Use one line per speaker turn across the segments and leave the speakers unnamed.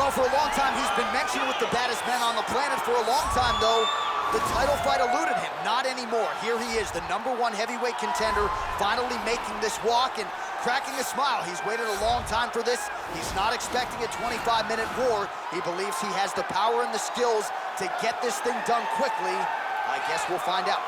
Well, for a long time, he's been mentioned with the baddest men on the planet. For a long time, though, the title fight eluded him. Not anymore. Here he is, the #1 heavyweight contender, finally making this walk and cracking a smile. He's waited a long time for this. He's not expecting a 25-minute war. He believes he has the power and the skills to get this thing done quickly. I guess we'll find out.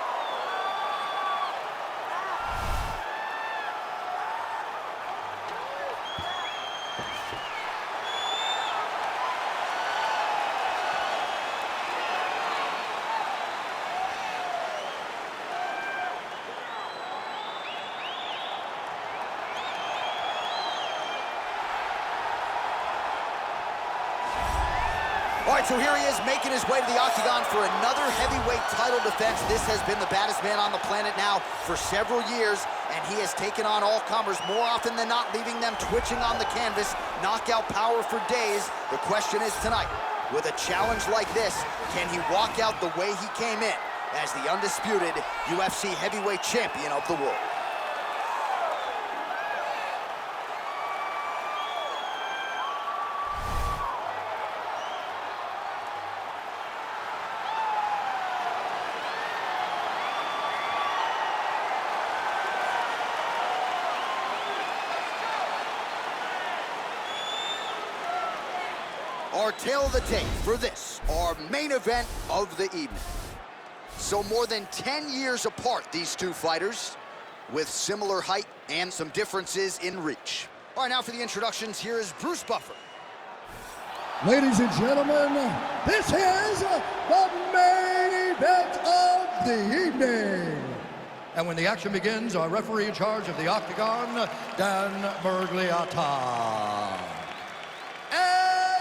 All right, so here he is making his way to the octagon for another heavyweight title defense. This has been the baddest man on the planet now for several years, and he has taken on all comers more often than not, leaving them twitching on the canvas, knockout power for days. The question is tonight, with a challenge like this, can he walk out the way he came in as the undisputed UFC heavyweight champion of the world? Our tale of the tape for this, our main event of the evening. So more than 10 years apart, these two fighters, with similar height and some differences in reach. All right, now for the introductions, here is Bruce Buffer.
Ladies and gentlemen, this is the main event of the evening. And when the action begins, our referee in charge of the octagon, Dan Miragliotta.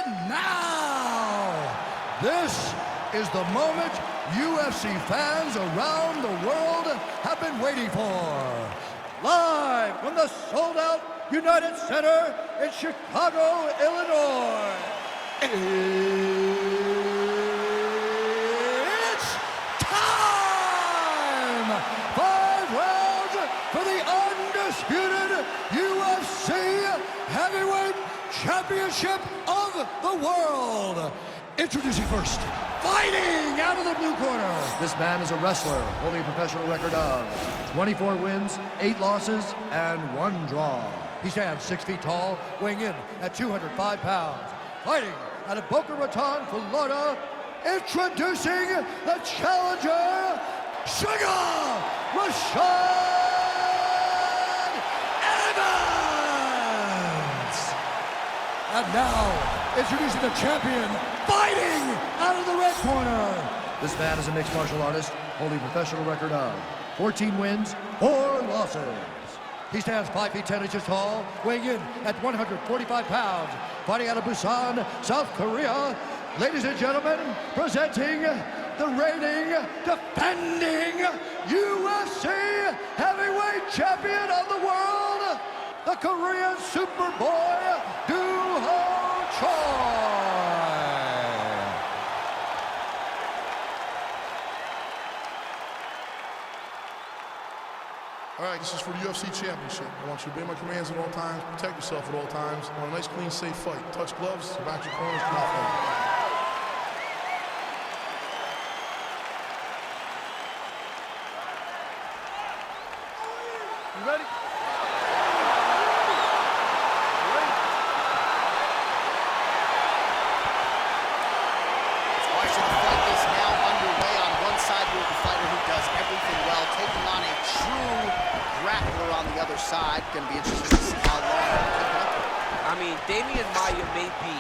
And now, this is the moment UFC fans around the world have been waiting for. Live from the sold-out United Center in Chicago, Illinois. It's time! 5 rounds for the undisputed UFC Heavyweight Championship of the world. Introducing first, fighting out of the blue corner. This man is a wrestler, holding a professional record of 24 wins, 8 losses, and 1 draw. He stands 6 feet tall, weighing in at 205 pounds. Fighting out of Boca Raton, Florida, introducing the challenger, Sugar Rashad Evans. And now, introducing the champion, fighting out of the red corner. This man is a mixed martial artist, holding a professional record of 14 wins, 4 losses. He stands 5 feet 10 inches tall, weighing in at 145 pounds, fighting out of Busan, South Korea. Ladies and gentlemen, presenting the reigning, defending UFC heavyweight champion of the world, the Korean Superboy, Do-Ho Choi.
All right, this is for the UFC Championship. I want you to obey my commands at all times, protect yourself at all times. I want a nice, clean, safe fight. Touch gloves, back your corners, do not fight. You ready?
On the other side, going to be interesting to see how long he can keep it up.
I mean, Damian Maia may be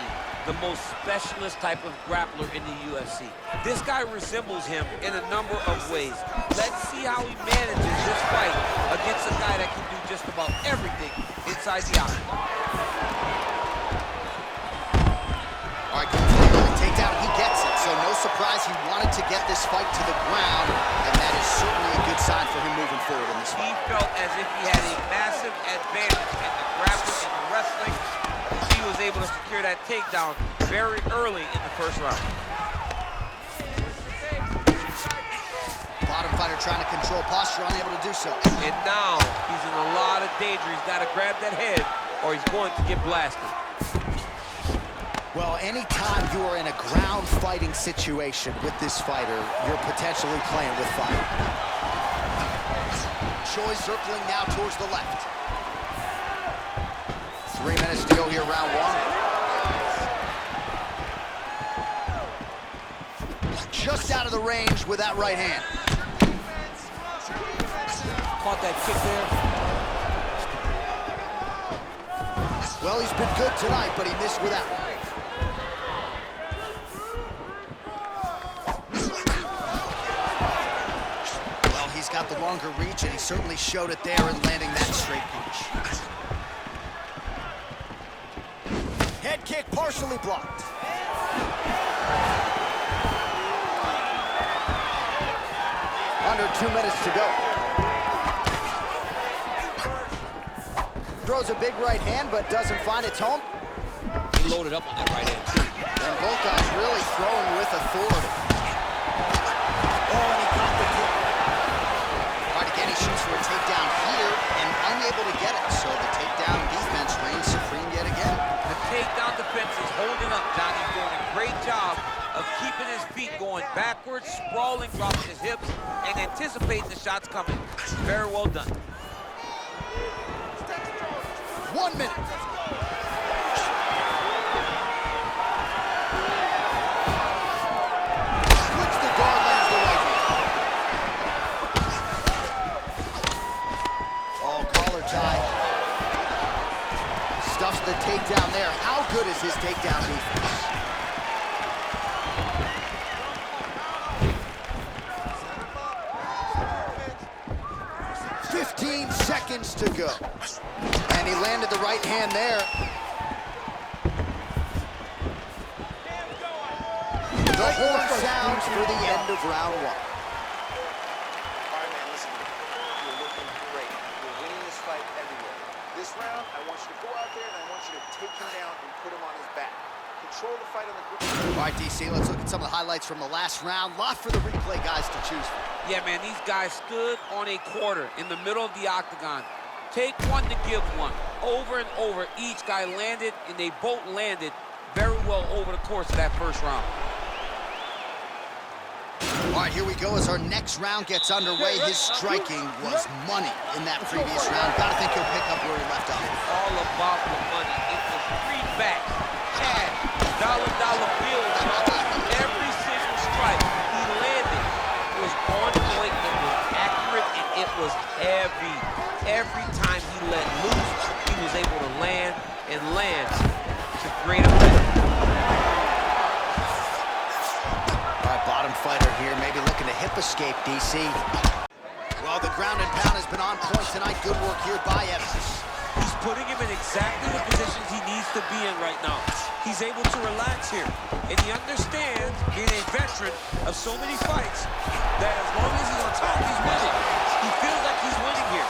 the most specialist type of grappler in the UFC. This guy resembles him in a number of ways. Let's see how he manages this fight against a guy that can do just about everything inside the octagon.
All right, completely on the takedown, he gets it. So no surprise he wanted to get this fight to the ground, and that is certainly a good sign for him moving forward in this fight.
He felt as if he had a massive advantage in the grappling and the wrestling. He was able to secure that takedown very early in the first round.
Bottom fighter trying to control posture, unable to do so.
And now he's in a lot of danger. He's got to grab that head or he's going to get blasted.
Well, anytime you are in a ground fighting situation with this fighter, you're potentially playing with fire. Choi circling now towards the left. 3 minutes to go here, round one. Just out of the range with that right hand.
Caught that kick there.
Well, he's been good tonight, but he missed with that one. Well, he's got the longer reach, and he certainly showed it there in landing that straight punch. Head kick partially blocked. Under 2 minutes to go. Throws a big right hand, but doesn't find its home.
He loaded up on that right hand, too.
And both guys really throwing with authority. Oh, and he got the kick. All right, again, he shoots for a takedown here and unable to get it. So the takedown defense reigns supreme yet again.
The takedown defense is holding up. Johnny's doing a great job of keeping his feet going backwards, sprawling, dropping his hips, and anticipating the shots coming. Very well done.
1 minute. Switch the guard, lands the right hand. Oh, collar tie. Stuffs the takedown there. How good is his takedown defense? 15 seconds to go. And he landed the right hand there. The horn sounds for the end of round one.
All right, man, listen. You're looking great. You're winning this fight everywhere. This round, I want you to go out there and I want you to take him down and put him on his back. Control the fight on the ground.
All right, DC, let's look at some of the highlights from the last round. Lot for the replay guys to choose from.
Yeah, man, these guys stood on a quarter in the middle of the octagon. Take one to give one. Over and over, each guy landed, and they both landed very well over the course of that first round.
All right, here we go as our next round gets underway. His striking was money in that previous round. Gotta think he'll pick up where he left off.
All about the money. It was greenbacks, cash, dollar bills. Every single strike he landed was on point, it was accurate, and it was heavy. Every time he let loose, he was able to land and land to great effect.
Bottom fighter here, maybe looking to hip escape, DC. Well, the ground and pound has been on point tonight. Good work here by Evans.
He's putting him in exactly the positions he needs to be in right now. He's able to relax here, and he understands, being a veteran of so many fights, that as long as he's on top, he's winning. He feels like he's winning here.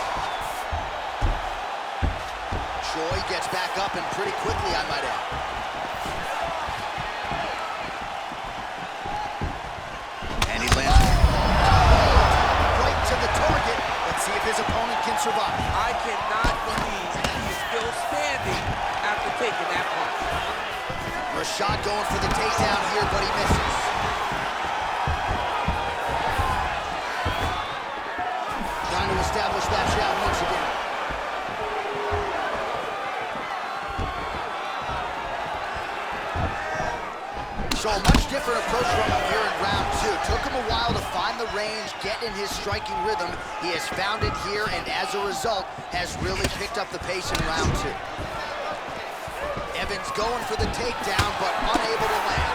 Choi gets back up, and pretty quickly, I might add. His opponent can survive.
I cannot believe he's still standing after taking that punch.
Rashad going for the takedown here, but he misses. Trying to establish that jab once again. So a much different approach from him here in round two. Took him a while to find the range, get in his striking rhythm. He has found it here, and as a result, has really picked up the pace in round two. Evans going for the takedown, but unable to land.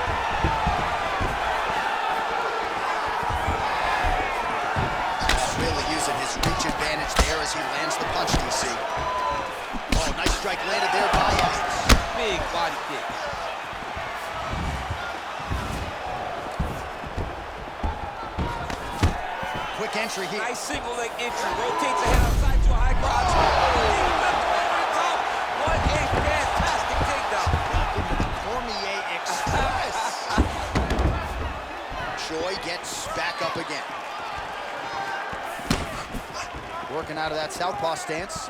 Really using his reach advantage there as he lands the punch, DC. Oh, nice strike landed there by Evans.
Big body kick.
Quick entry here.
Nice single leg entry. Rotates ahead outside to a high crotch. What a fantastic takedown.
Welcome to the Cormier Express. Choi gets back up again. Working out of that southpaw stance.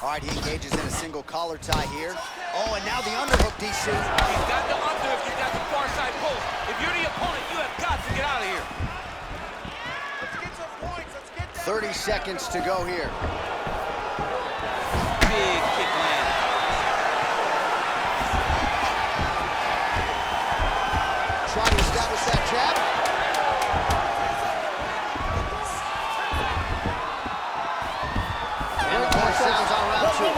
All right, he engages in a single collar tie here. Oh, and now the underhook, DC.
He's got the underhook, he's got the far side post. If you're the opponent, you have got to get out of here.
Let's get some points. Let's get that.
30 seconds to go here.
Big kick land.
Trying to establish that jab. Sounds on round two. All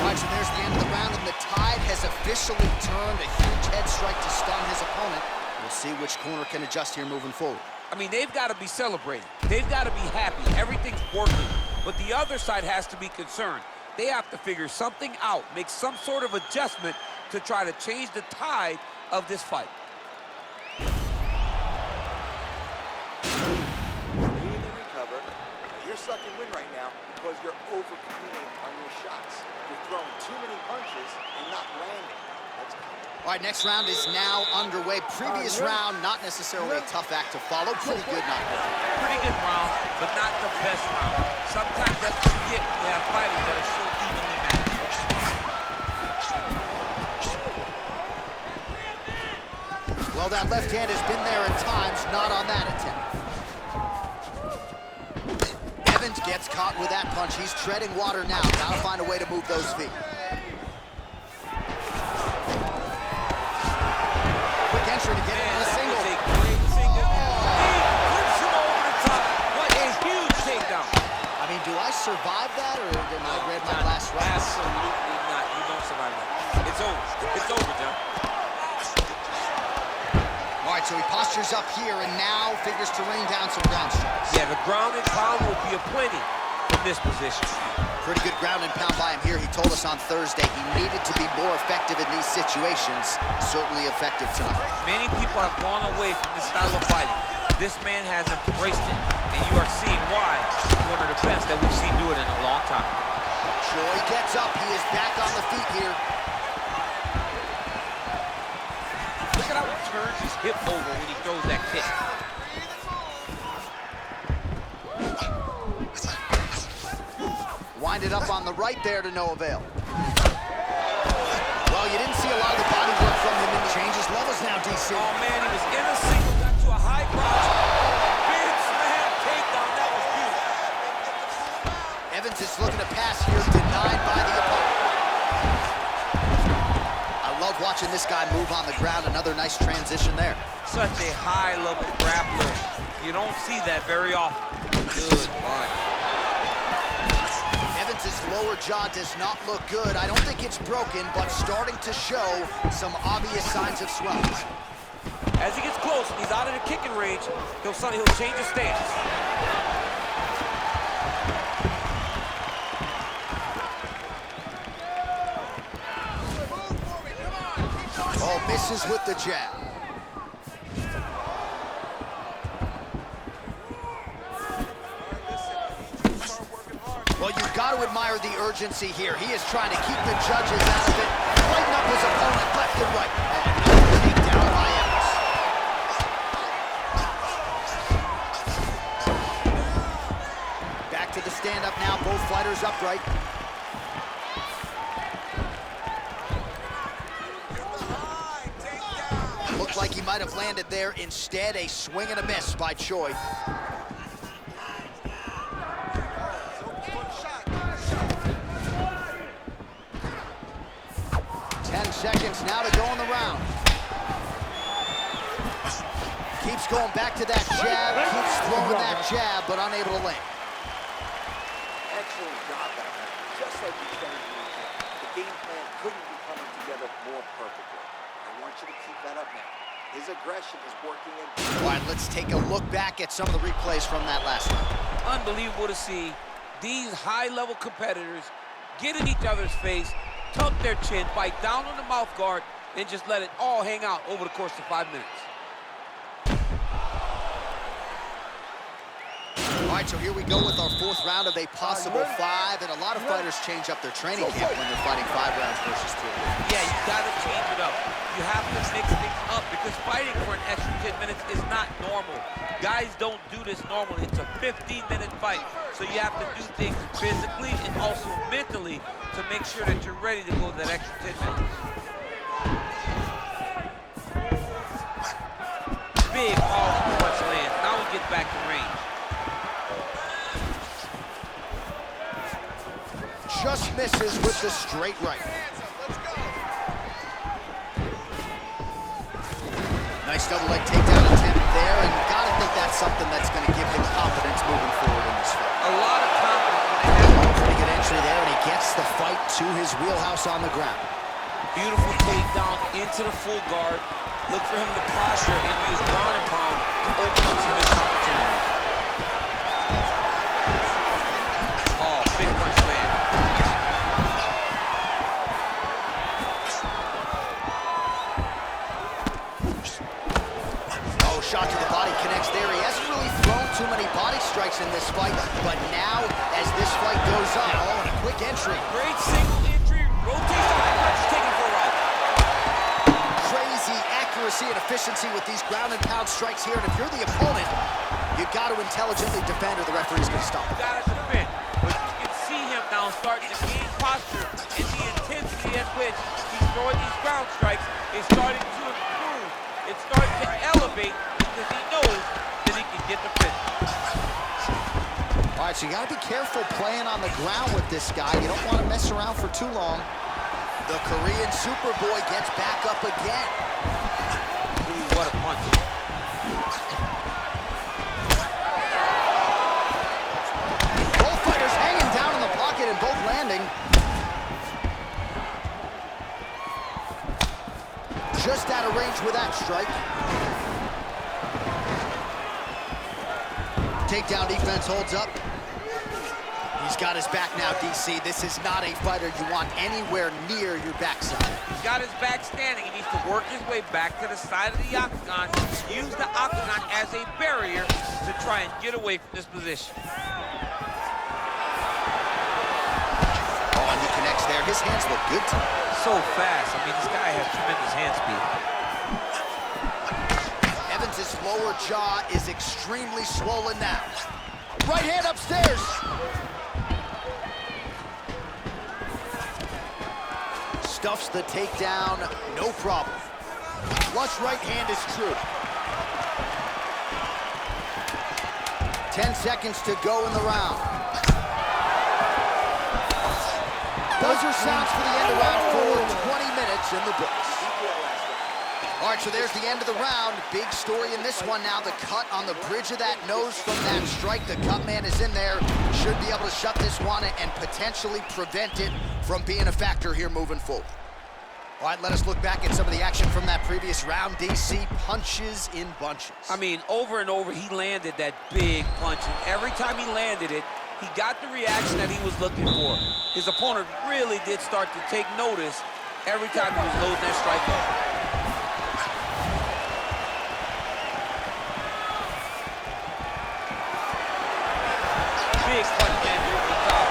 right, so there's the end of the round, and the tide has officially turned. A huge head strike to stun his opponent. We'll see which corner can adjust here moving forward.
I mean, they've got to be celebrating. They've got to be happy. Everything's working. But the other side has to be concerned. They have to figure something out, make some sort of adjustment to try to change the tide of this fight.
You're stuck in win right now because you're overcommitting on your shots. You're throwing too many punches and not landing. That's coming.
All right, next round is now underway. Previous round, not necessarily a tough act to follow. Pretty good, not good.
Pretty good round, but not the best round. Sometimes that's what you get when you have fighters that are so evenly matched.
Well, that left hand has been there at times, not on that attempt. Evans gets caught with that punch. He's treading water now. Gotta find a way to move those feet. Quick entry to get into the single.
That was a great single. He flips him over the top. What a huge takedown.
I mean, do I survive that, or did I read my last round?
Absolutely not. You don't survive that. It's over. It's over, John.
All right, so he postures up here and now figures to rain down some ground strikes.
Yeah, the ground and pound will be aplenty from this position.
Pretty good ground and pound by him here. He told us on Thursday he needed to be more effective in these situations. Certainly effective tonight.
Many people have gone away from this style of fighting. This man has embraced it, and you are seeing why he's one of the best that we've seen do it in a long time.
Troy gets up. He is back on the feet here.
Look at how he turns his hip over when he throws that kick.
Winded up on the right there to no avail. Well, you didn't see a lot of the body work from him. It changes levels now, DC.
Oh, man, he was in a single, got to a high cross. Big slam takedown. That was beautiful.
Evans is looking to pass here, denied by the opponent. I love watching this guy move on the ground. Another nice transition there.
Such a high-level grappler. You don't see that very often. Good punch.
Evans's lower jaw does not look good. I don't think it's broken, but starting to show some obvious signs of swelling.
As he gets close and he's out of the kicking range, he'll change his stance.
Oh, misses with the jab. Well, you've got to admire the urgency here. He is trying to keep the judges out of it, lighten up his opponent left and right. And takedown by Evans. Back to the stand-up now, both fighters upright. Looked like he might have landed there. Instead, a swing and a miss by Choi. 10 seconds now to go in the round. Keeps going back to that jab, keeps throwing that jab, but unable to land.
Excellent job back there. Just like you said in the weekend. The game plan couldn't be coming together more perfectly. I want you to keep that up now. His aggression is working in.
All right, let's take a look back at some of the replays from that last round.
Unbelievable to see these high-level competitors get in each other's face, tuck their chin, bite down on the mouth guard, and just let it all hang out over the course of 5 minutes.
All right, so here we go with our fourth round of a possible 5, and a lot of fighters change up their training camp when they're fighting 5 rounds versus 2.
Yeah, you gotta change it up. You have to mix things up because fighting for an extra 10 minutes is not normal. Guys don't do this normally. It's a 15-minute fight, so you have to do things physically and also mentally to make sure that you're ready to go that extra 10 minutes. Big powerful punch lands. Now we get back to range.
Just misses with the straight right. Nice double leg takedown attempt there, and you gotta think that's something that's gonna give him confidence moving forward in this fight.
A lot of confidence when they have
Pretty good entry there, and he gets the fight to his wheelhouse on the ground.
beautiful takedown into the full guard. Look for him to posture and use ground and pound to open up some missed opportunities. Oh, big punch land.
Oh, shot to the body connects there. He hasn't really thrown too many body strikes in this fight, but now, as this fight goes on, oh, and a quick entry.
Great single entry, rotates the high punch, taken for a ride.
Crazy accuracy and efficiency with these ground and pound strikes here, and if you're the opponent, you got to intelligently defend or the referee's going to stop.
You gotta defend, but you can see him now starting to gain posture, and the intensity at which he's throwing these ground strikes is starting to improve. It's starting to elevate because he knows that he can get the finish.
All right, so you got to be careful playing on the ground with this guy. You don't want to mess around for too long. The Korean Superboy gets back up again.
Ooh, what a punch.
Both fighters hanging down in the pocket and both landing. Just out of range with that strike. Takedown defense holds up. He's got his back now, DC. This is not a fighter you want anywhere near your backside.
He's got his back standing. He needs to work his way back to the side of the octagon, use the octagon as a barrier to try and get away from this position.
Oh, and he connects there. His hands look good to him.
So fast. I mean, this guy has tremendous hand speed.
Evans' lower jaw is extremely swollen now. Right hand upstairs. Stuffs the takedown, no problem. Flush right hand is true. 10 seconds to go in the round. Buzzer sounds for the end of round 4, 20 minutes in the books. All right, so there's the end of the round. Big story in this one now. The cut on the bridge of that nose from that strike. The cut man is in there. Should be able to shut this one and potentially prevent it from being a factor here moving forward. All right, let us look back at some of the action from that previous round. DC punches in bunches.
I mean, over and over, he landed that big punch. And every time he landed it, he got the reaction that he was looking for. His opponent really did start to take notice every time he was loading that strike up. Big punch man over the top.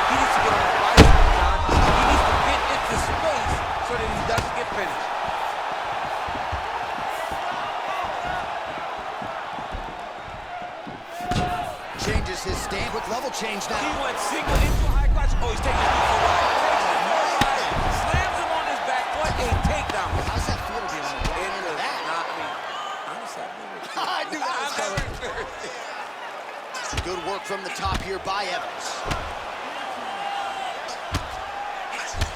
He needs to get on the body, John. He needs to get into space so that he doesn't get finished.
Changes his stand. Quick level change now.
He went single into a high clutch. Oh, he's taking it for a ride. Slams him on his back. What a takedown.
How's that feel to be on the end of that?
Honestly,
I knew that was coming. Good work from the top here by Evans.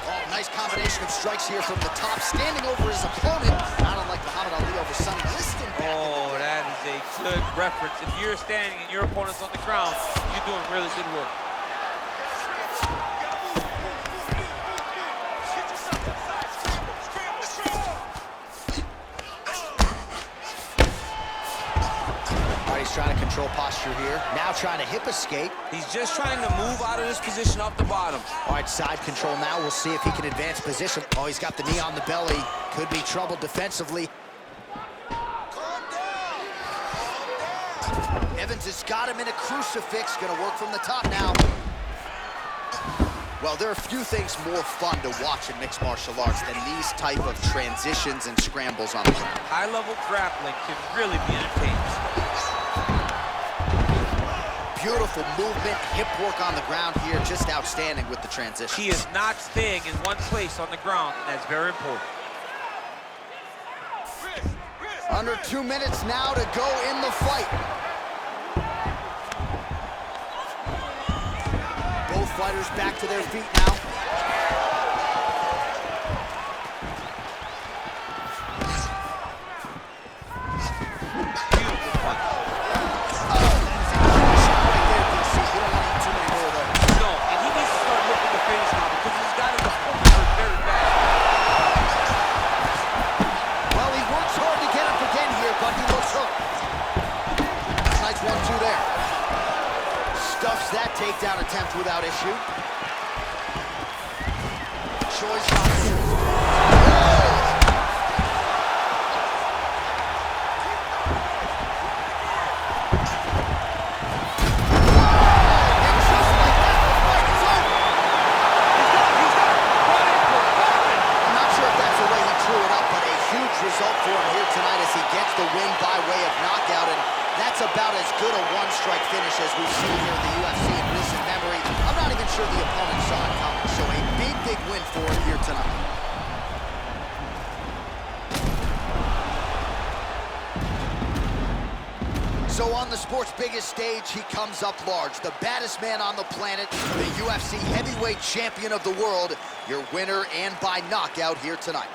Oh, nice combination of strikes here from the top, standing over his opponent. Not unlike Muhammad Ali over Sonny Liston.
Oh, that is a good reference. If you're standing and your opponent's on the ground, you're doing really good work.
Trying to control posture here. Now trying to hip escape.
He's just trying to move out of this position off the bottom.
All right, side control now. We'll see if he can advance position. Oh, he's got the knee on the belly. Could be trouble defensively. Evans has got him in a crucifix. Gonna work from the top now. Well, there are few things more fun to watch in mixed martial arts than these type of transitions and scrambles on the ground.
High-level grappling can really be entertaining.
Beautiful movement, hip work on the ground here, just outstanding with the transition.
He is not staying in one place on the ground, and that's very important.
Under 2 minutes now to go in the fight. Both fighters back to their feet now. That takedown attempt without issue. Short shot. Result for him here tonight as he gets the win by way of knockout, and that's about as good a one-strike finish as we've seen here in the UFC in recent memory. I'm not even sure the opponent saw it coming, so a big win for him here tonight. So on the sport's biggest stage, he comes up large. The baddest man on the planet, the UFC heavyweight champion of the world, your winner and by knockout here tonight.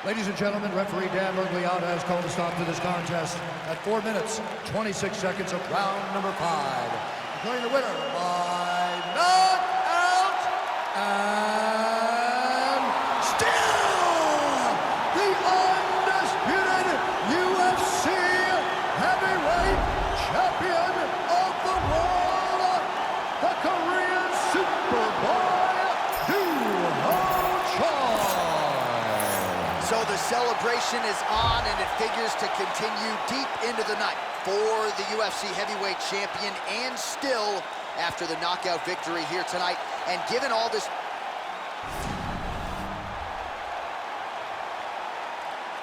Ladies and gentlemen, referee Dan Mergliata has called a stop to this contest at 4 minutes, 26 seconds of round number 5. Declaring the winner by knockout, and still the undisputed UFC heavyweight champion of the world, the Korean Superboy,
So the celebration is on, and it figures to continue deep into the night for the UFC heavyweight champion, and still after the knockout victory here tonight. And given all this...